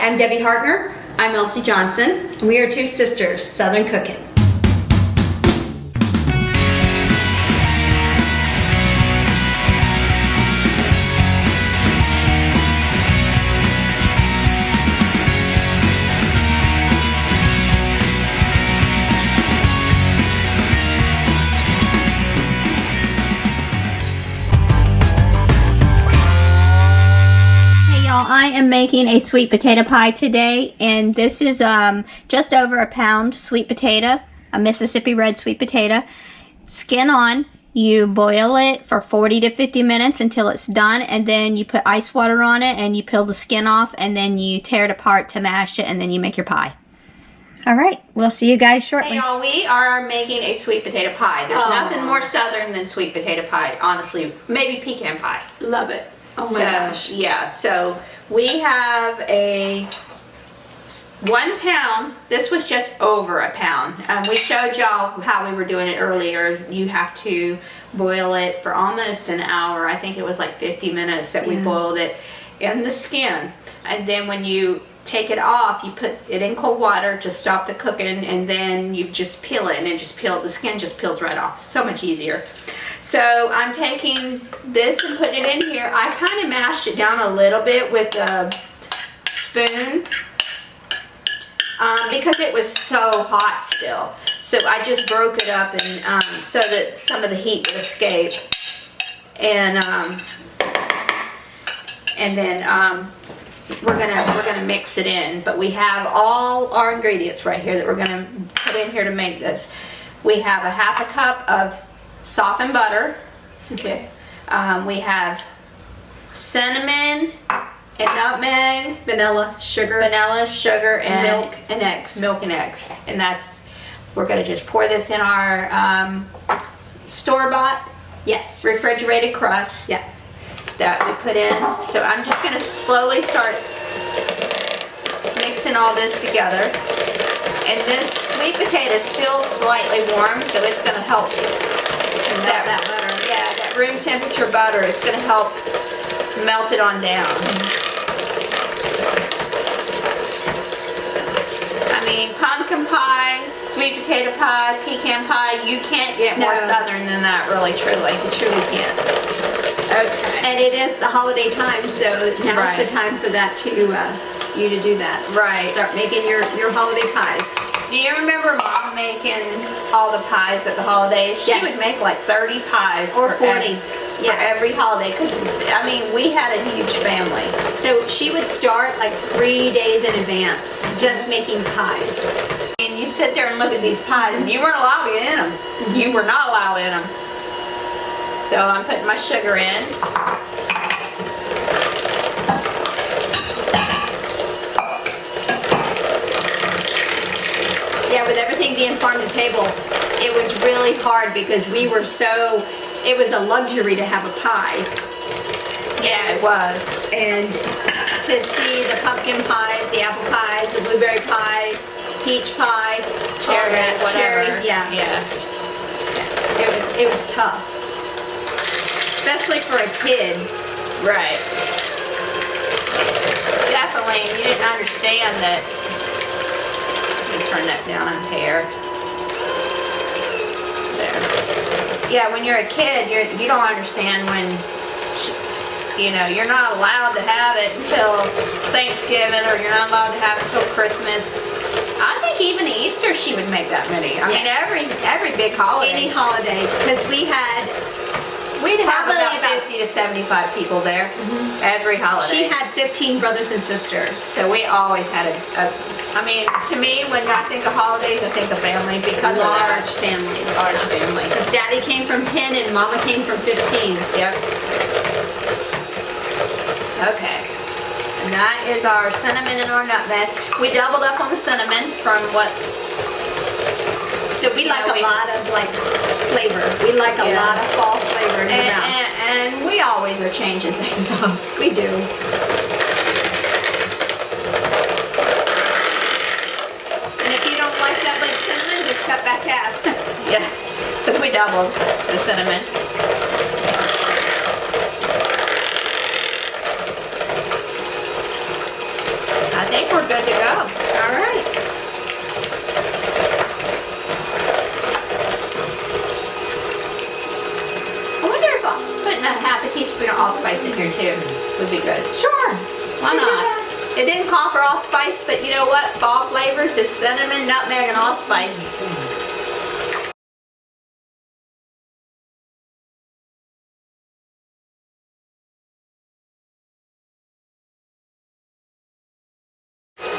I'm Debbie Hartner. I'm Elsie Johnson. And we are two sisters, Southern Cooking. I am making a sweet potato pie today, and this is just over a pound sweet potato, a Mississippi red sweet potato. Skin on, you boil it for 40 to 50 minutes until it's done, and then you put ice water on it and you peel the skin off, and then you tear it apart to mash it, and then you make your pie. Alright, we'll see you guys shortly. Hey y'all, we are making a sweet potato pie. There's nothing more southern than sweet potato pie, honestly. Maybe pecan pie. Love it. Oh my gosh. Yeah, so we have a 1 pound. This was just over a pound. We showed y'all how we were doing it earlier. You have to boil it for almost an hour. I think it was like 50 minutes that we boiled it in the skin. And then when you take it off, you put it in cold water to stop the cooking, and then you just peel it, and the skin just peels right off. So much easier. So I'm taking this and putting it in here. I kind of mashed it down a little bit with a spoon because it was so hot still. So I just broke it up and so that some of the heat would escape. And then we're gonna mix it in. But we have all our ingredients right here that we're gonna put in here to make this. We have a half a cup of softened butter. Okay. We have cinnamon and nutmeg, Vanilla, sugar, and milk and eggs. And we're gonna just pour this in our store-bought refrigerated crust that we put in. So I'm just gonna slowly start mixing all this together. And this sweet potato is still slightly warm, so it's gonna help that butter. Yeah, that room temperature butter is going to help melt it on down. I mean, pumpkin pie, sweet potato pie, pecan pie, you can't get more southern than that, really, truly. You truly can't. Okay. And it is the holiday time, so now's the time for that you to do that. Right. Start making your holiday pies. Do you remember Mom making all the pies at the holidays? She would make like 30 pies. Or 40. For every holiday. Because, I mean, we had a huge family. So she would start like 3 days in advance just making pies. And you sit there and look at these pies and you weren't allowed to get in them. You were not allowed in them. So I'm putting my sugar in. Yeah, with everything being farm to table, it was really hard because it was a luxury to have a pie. Yeah, it was. And to see the pumpkin pies, the apple pies, the blueberry pie, peach pie, cherry, whatever. Cherry, yeah. It was tough. Especially for a kid. Right. Definitely, you didn't understand that. Turn that down a hair. There. Yeah, when you're a kid, you don't understand when, you're not allowed to have it until Thanksgiving, or you're not allowed to have it until Christmas. I think even Easter she would make that many. I mean, every big holiday. Any holiday, because we'd have about 50 to 75 people there every holiday. She had 15 brothers and sisters. So we always had I mean, to me, when I think of holidays, I think of family because of that. Large families. Large family. Because Daddy came from 10 and Mama came from 15. Yep. Okay. And that is our cinnamon and our nutmeg. We doubled up on the cinnamon from what... So we like a lot of flavor. We like a lot of fall flavor in the mouth. And we always are changing things up. We do. And if you don't like that much cinnamon, just cut back half. Yeah, because we doubled the cinnamon. think we're good to go. All right. I wonder if putting a half a teaspoon of allspice in here too would be good. Sure. Why not? It didn't call for allspice, but you know what? Fall flavors is cinnamon, nutmeg, and allspice.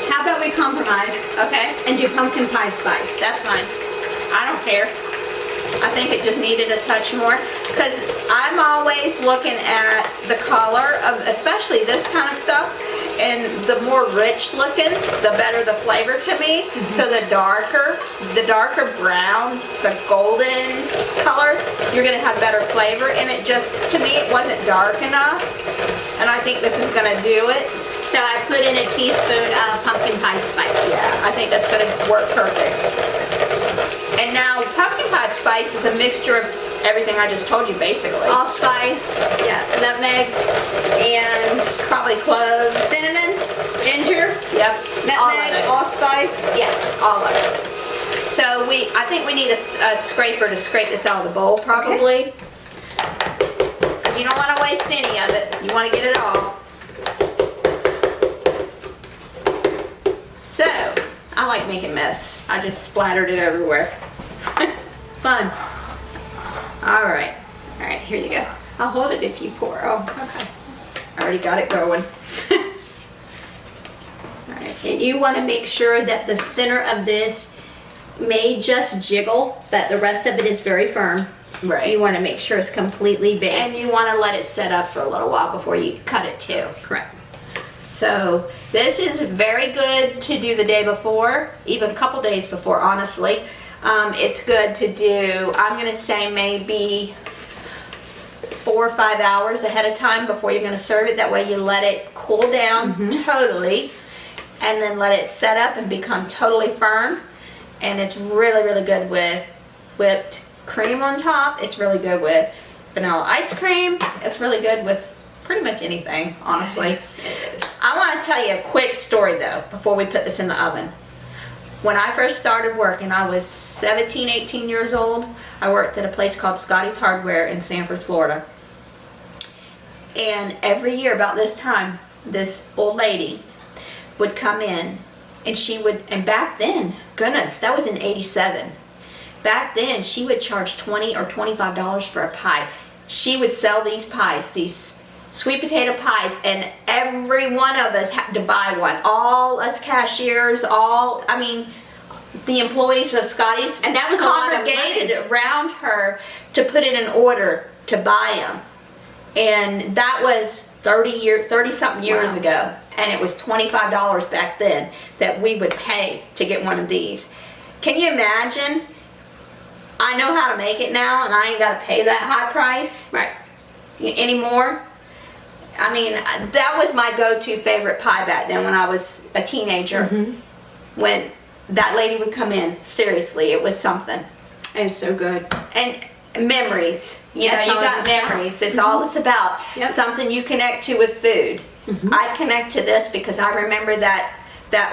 How about we compromise Okay, and do pumpkin pie spice? that's fine. I don't care. I think it just needed a touch more because I'm always looking at the color of, especially this kind of stuff, and the more rich looking, the better the flavor to me. So the darker brown, the golden color, you're gonna have better flavor. And it just, to me, it wasn't dark enough. And I think this is gonna do it. So I put in a teaspoon of pumpkin pie spice. Yeah, I think that's gonna work perfect. And now pumpkin pie spice is a mixture of everything I just told you, basically. Allspice, yeah, nutmeg, and Probably cloves. cinnamon, ginger, Yep. nutmeg, allspice. Yes, all of it. So I think we need a scraper to scrape this out of the bowl, probably. You don't want to waste any of it. You want to get it all. So, I like making mess. I just splattered it everywhere. Fun. All right, here you go. I'll hold it if you pour. Oh, okay. I already got it going. All right, and you want to make sure that the center of this may just jiggle, but the rest of it is very firm. Right. You want to make sure it's completely baked. And you want to let it set up for a little while before you cut it too. Correct. So this is very good to do the day before, even a couple days before, honestly. It's good to do, I'm going to say maybe 4 or 5 hours ahead of time before you're going to serve it. That way you let it cool down totally and then let it set up and become totally firm. And it's really, really good with whipped cream on top. It's really good with vanilla ice cream. It's really good with pretty much anything, honestly. Yes, it is. I want to tell you a quick story though before we put this in the oven. When I first started working, I was 17, 18 years old. I worked at a place called Scotty's Hardware in Sanford, Florida. And every year about this time, this old lady would come in and she would, and back then, goodness, that was in 87. Back then, she would charge $20 or $25 for a pie. She would sell these pies, these sweet potato pies, and every one of us had to buy one. All us cashiers, the employees of Scotty's, And that was a lot of congregated around her to put in an order to buy them. And that was 30 something years Wow. ago. And it was $25 back then that we would pay to get one of these. Can you imagine? I know how to make it now, and I ain't got to pay that high price Right. anymore. I mean, that was my go-to favorite pie back then when I was a teenager. When that lady would come in, seriously, it was something. It is so good. And memories, you That's know, you all got it's about. memories. It's all it's about. Yep. Something you connect to with food. I connect to this because I remember that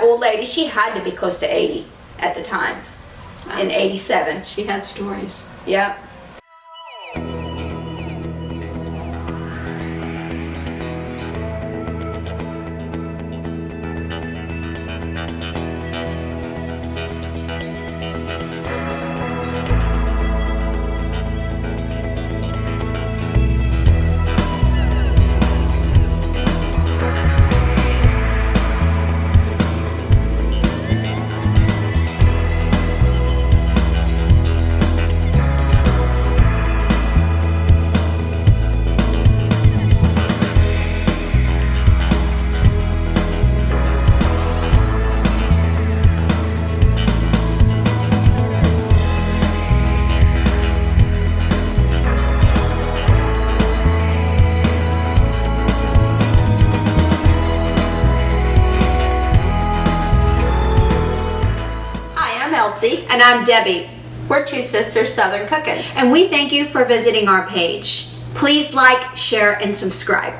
old lady. She had to be close to 80 at the time, in 87. She had stories. Yep. And I'm Debbie. We're two sisters Southern cooking. And we thank you for visiting our page. Please like, share, and subscribe.